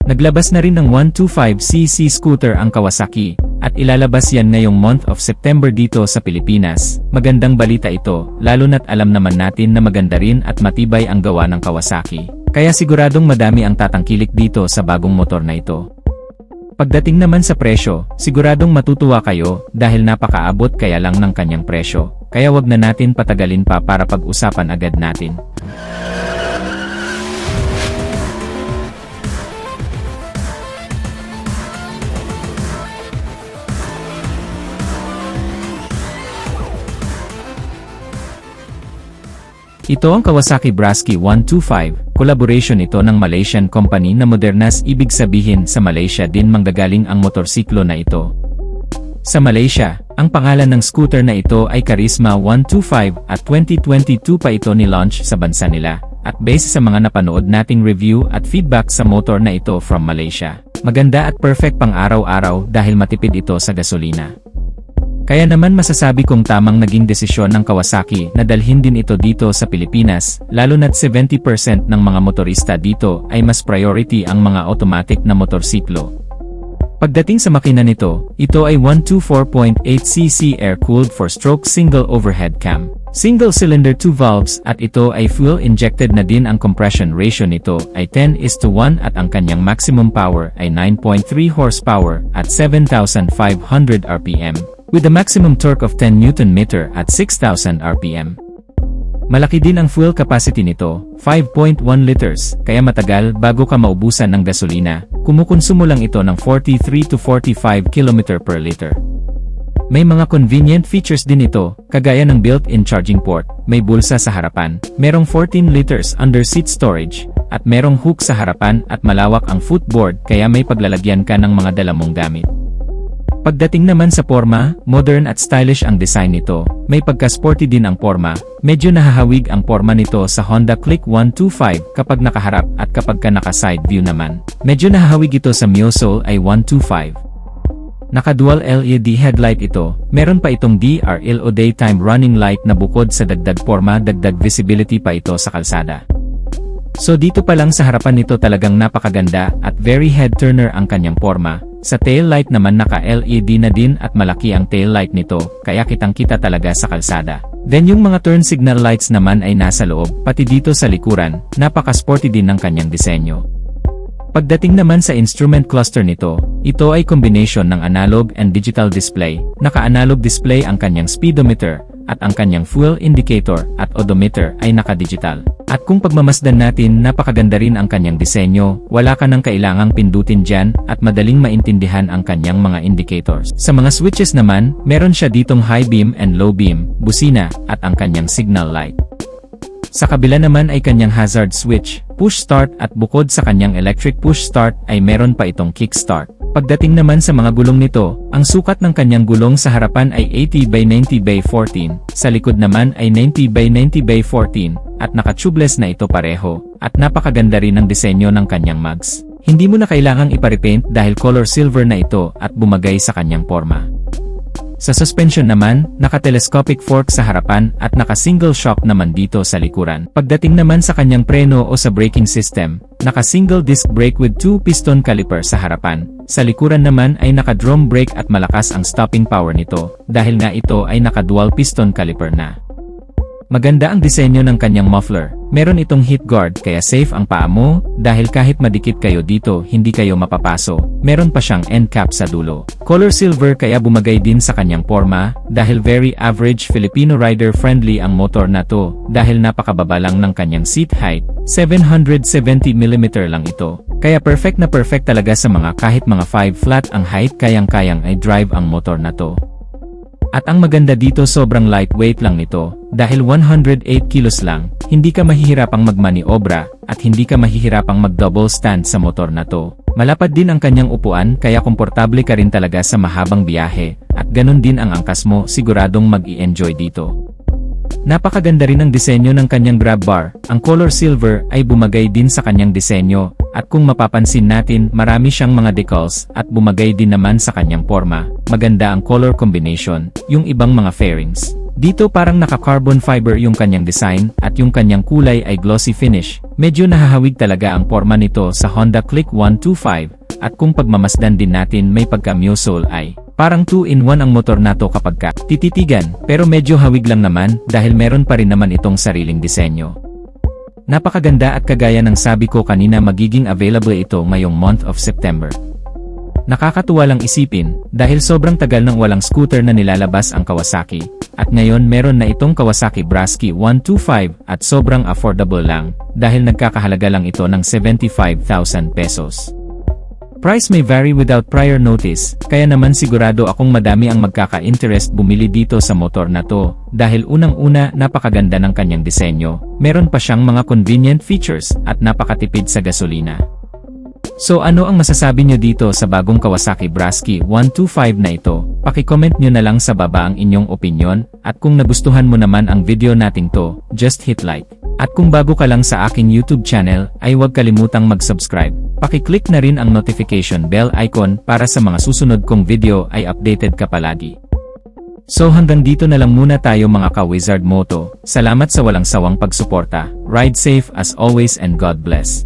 Naglabas na rin ng 125cc scooter ang Kawasaki, at ilalabas yan ngayong month of September dito sa Pilipinas. Magandang balita ito, lalo na't alam naman natin na maganda rin at matibay ang gawa ng Kawasaki. Kaya siguradong madami ang tatangkilik dito sa bagong motor na ito. Pagdating naman sa presyo, siguradong matutuwa kayo dahil napakaabot kaya lang ng kanyang presyo. Kaya wag na natin patagalin pa para pag-usapan agad natin. Ito ang Kawasaki Brasky 125, collaboration ito ng Malaysian company na Modernas, ibig sabihin sa Malaysia din manggagaling ang motorsiklo na ito. Sa Malaysia, ang pangalan ng scooter na ito ay Karisma 125 at 2022 pa ito ni-launch sa bansa nila, at base sa mga napanood nating review at feedback sa motor na ito from Malaysia. Maganda at perfect pang araw-araw dahil matipid ito sa gasolina. Kaya naman masasabi kong tamang naging desisyon ng Kawasaki na dalhin din ito dito sa Pilipinas, lalo na't 70% ng mga motorista dito ay mas priority ang mga automatic na motorsiklo. Pagdating sa makina nito, ito ay 124.8cc air-cooled 4-stroke single overhead cam. Single cylinder 2 valves at ito ay fuel-injected na din. Ang compression ratio nito ay 10:1 at ang kanyang maximum power ay 9.3 horsepower at 7,500 rpm. With a maximum torque of 10 Nm at 6,000 rpm. Malaki din ang fuel capacity nito, 5.1 liters, kaya matagal bago ka maubusan ng gasolina. Kumukonsumo lang ito ng 43 to 45 km per liter. May mga convenient features din ito, kagaya ng built-in charging port, may bulsa sa harapan, merong 14 liters under seat storage, at merong hook sa harapan at malawak ang footboard kaya may paglalagyan ka ng mga dala mong gamit. Pagdating naman sa porma, modern at stylish ang design nito, may pagka-sporty din ang porma, medyo nahahawig ang porma nito sa Honda Click 125 kapag nakaharap at kapag ka naka-side view naman. Medyo nahahawig ito sa Miosol ay 125. Naka-dual LED headlight ito, meron pa itong DRL o daytime running light na bukod sa dagdag porma dagdag visibility pa ito sa kalsada. So dito pa lang sa harapan nito talagang napakaganda at very head-turner ang kanyang porma. Sa tail light naman naka-LED na din at malaki ang tail light nito, kaya kitang-kita talaga sa kalsada. Then yung mga turn signal lights naman ay nasa loob, pati dito sa likuran, napaka-sporty din ng kanyang disenyo. Pagdating naman sa instrument cluster nito, ito ay combination ng analog and digital display. Naka-analog display ang kanyang speedometer, at ang kanyang fuel indicator at odometer ay naka-digital. At kung pagmamasdan natin, napakaganda rin ang kanyang disenyo, wala ka nang kailangang pindutin dyan at madaling maintindihan ang kanyang mga indicators. Sa mga switches naman, meron siya ditong high beam and low beam, busina, at ang kanyang signal light. Sa kabila naman ay kanyang hazard switch, push start at bukod sa kanyang electric push start ay meron pa itong kick start. Pagdating naman sa mga gulong nito, ang sukat ng kanyang gulong sa harapan ay 80/90/14, sa likod naman ay 90/90/14, at naka-tubeless na ito pareho, at napakaganda rin ang disenyo ng kanyang mugs. Hindi mo na kailangang iparepaint dahil color silver na ito at bumagay sa kanyang porma. Sa suspension naman, naka-telescopic fork sa harapan at naka-single shock naman dito sa likuran. Pagdating naman sa kanyang preno o sa braking system, naka-single disc brake with 2-piston caliper sa harapan. Sa likuran naman ay naka-drum brake at malakas ang stopping power nito, dahil nga ito ay naka-dual piston caliper na. Maganda ang disenyo ng kanyang muffler. Meron itong heat guard kaya safe ang paa mo, dahil kahit madikit kayo dito hindi kayo mapapaso. Meron pa siyang end cap sa dulo. Color silver kaya bumagay din sa kanyang porma, dahil very average Filipino rider friendly ang motor na to, dahil napakababa lang ng kanyang seat height, 770mm lang ito. Kaya perfect na perfect talaga sa mga kahit mga 5 flat ang height kayang-kayang ay drive ang motor na to. At ang maganda dito sobrang lightweight lang nito, dahil 108 kilos lang, hindi ka mahihirapang magmaniobra, at hindi ka mahihirapang mag-double stand sa motor na to. Malapad din ang kanyang upuan kaya komportable ka rin talaga sa mahabang biyahe, at ganun din ang angkas mo, siguradong mag-i-enjoy dito. Napakaganda rin ang disenyo ng kanyang grab bar, ang color silver ay bumagay din sa kanyang disenyo, at kung mapapansin natin marami siyang mga decals at bumagay din naman sa kanyang forma, maganda ang color combination, yung ibang mga fairings. Dito parang naka-carbon fiber yung kanyang design at yung kanyang kulay ay glossy finish, medyo nahahawig talaga ang forma nito sa Honda Click 125, at kung pagmamasdan din natin may pagka-Muscle ay parang 2-in-1 ang motor na to kapag ka tititigan, pero medyo hawig lang naman dahil meron pa rin naman itong sariling disenyo. Napakaganda at kagaya ng sabi ko kanina magiging available ito ngayong month of September. Nakakatuwa lang isipin, dahil sobrang tagal nang walang scooter na nilalabas ang Kawasaki, at ngayon meron na itong Kawasaki Brasky 125 at sobrang affordable lang, dahil nagkakahalaga lang ito ng 75,000 pesos. Price may vary without prior notice, kaya naman sigurado akong madami ang magkaka-interest bumili dito sa motor na to, dahil unang-una napakaganda ng kanyang disenyo, meron pa siyang mga convenient features, at napakatipid sa gasolina. So ano ang masasabi nyo dito sa bagong Kawasaki Brasky 125 na ito? Paki-comment nyo na lang sa baba ang inyong opinion, at kung nagustuhan mo naman ang video nating to, just hit like. At kung bago ka lang sa aking YouTube channel, ay huwag kalimutang mag-subscribe. Paki-click na rin ang notification bell icon para sa mga susunod kong video ay updated ka palagi. So hanggang dito na lang muna tayo mga ka-Wizard Moto. Salamat sa walang sawang pagsuporta. Ride safe as always and God bless.